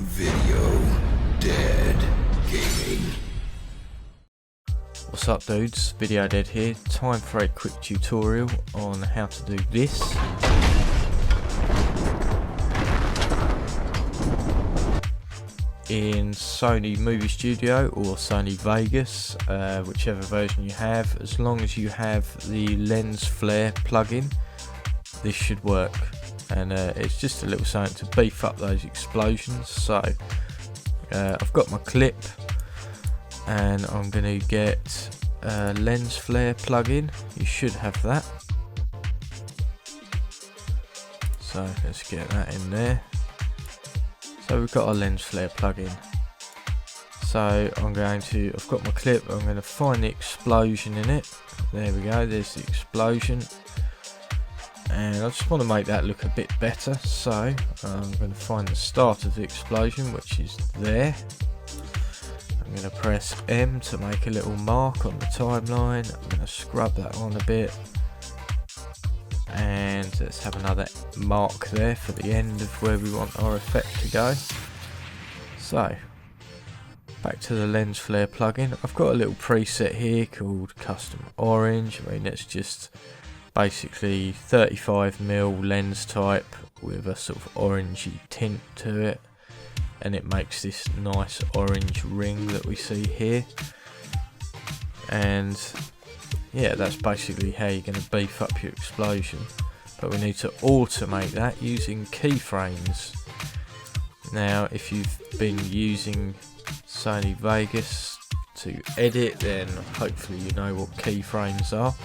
VideoDeadGaming. What's up dudes, VideoDead here. Time for a quick tutorial on how to do this. In Sony Movie Studio or Sony Vegas, whichever version you have, as long as you have the lens flare plugin, this should work. And it's just a little something to beef up those explosions. So I've got my clip and I'm going to get a lens flare plugin. You should have that. So let's get that in there. So we've got our lens flare plugin. So I've got my clip, I'm going to find the explosion in it. There we go, there's the explosion. And I just want to make that look a bit better, so I'm going to find the start of the explosion, which is there. I'm going to press M to make a little mark on the timeline. I'm going to scrub that on a bit, and let's have another mark there for the end of where we want our effect to go. So back to the lens flare plugin. I've got a little preset here called custom orange. I mean, it's just basically 35mm lens type with a sort of orangey tint to it, and it makes this nice orange ring that we see here. And yeah, that's basically how you're going to beef up your explosion, but we need to automate that using keyframes. Now if you've been using Sony Vegas to edit, then hopefully you know what keyframes are.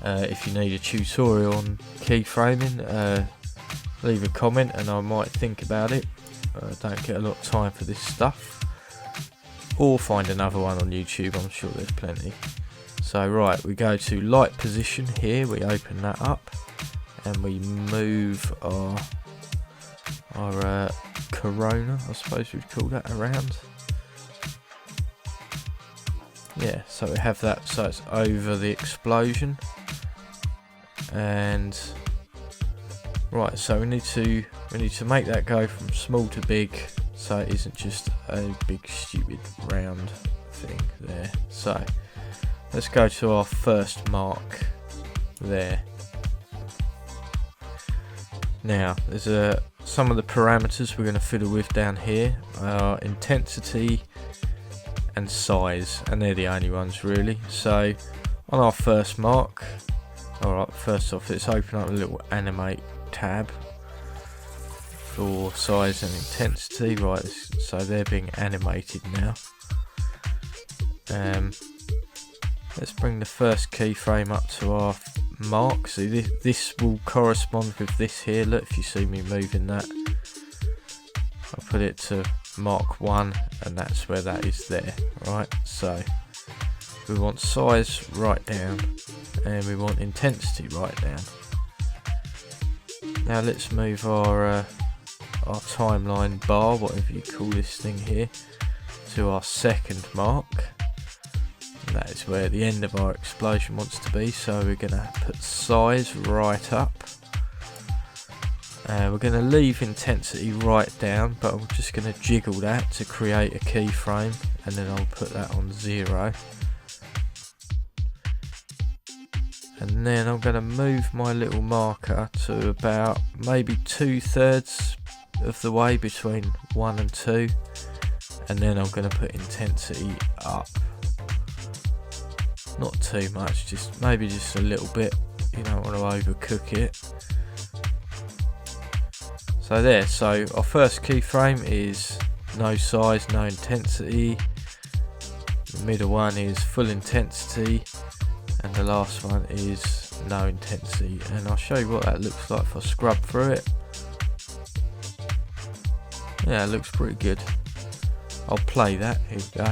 If you need a tutorial on keyframing, leave a comment and I might think about it. I don't get a lot of time for this stuff, or find another one on YouTube, I'm sure there's plenty. So right, we go to light position here, we open that up and we move our corona, I suppose we'd call that, around. Yeah, so we have that, so it's over the explosion. And right, so we need to make that go from small to big, so it isn't just a big stupid round thing there. So let's go to our first mark there. Now there's some of the parameters we're going to fiddle with down here are intensity and size, and they're the only ones really. So on our first mark, alright, first off let's open up a little animate tab for size and intensity. Right, so they're being animated now. Let's bring the first keyframe up to our mark. So this will correspond with this here. Look, if you see me moving that, I'll put it to mark 1 and that's where that is there. Right, so we want size right down and we want intensity right down. Now let's move our timeline bar, whatever you call this thing here, to our second mark. And that is where the end of our explosion wants to be, so we're going to put size right up. We're going to leave intensity right down, but I'm just going to jiggle that to create a keyframe, and then I'll put that on 0. And then I'm going to move my little marker to about maybe 2/3 of the way between 1 and 2, and then I'm going to put intensity up. Not too much, maybe just a little bit. You don't want to overcook it. So there, so our first keyframe is no size, no intensity. The middle one is full intensity, and the last one is no intensity. And I'll show you what that looks like if I scrub through it. Yeah, it looks pretty good. I'll play that, here we go.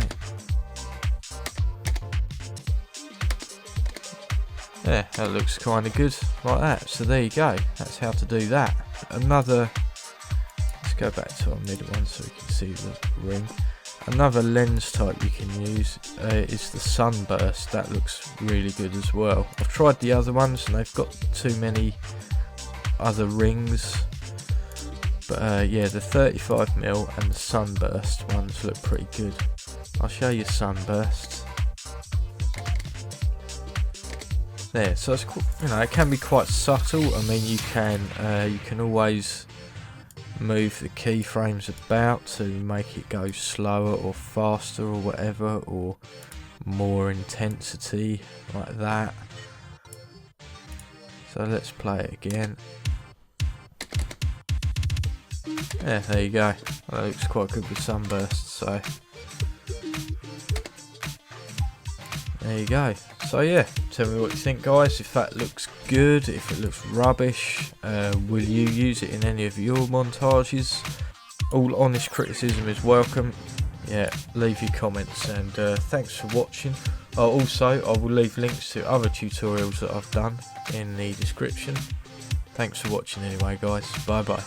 Yeah, that looks kind of good like that. So there you go, that's how to do that. Let's go back to our middle one so we can see the ring. Another lens type you can use is the Sunburst. That looks really good as well. I've tried the other ones and they've got too many other rings But yeah, the 35mm and the Sunburst ones look pretty good. I'll show you Sunburst. There, so it's, you know, it can be quite subtle. I mean, you can always move the keyframes about to make it go slower or faster or whatever, or more intensity like that. So let's play it again. Yeah, there you go. That looks quite good with Sunburst, so there you go. So yeah, tell me what you think, guys. If that looks good, if it looks rubbish, will you use it in any of your montages? All honest criticism is welcome. Yeah, leave your comments, and thanks for watching. Also, I will leave links to other tutorials that I've done in the description. Thanks for watching anyway, guys. Bye bye.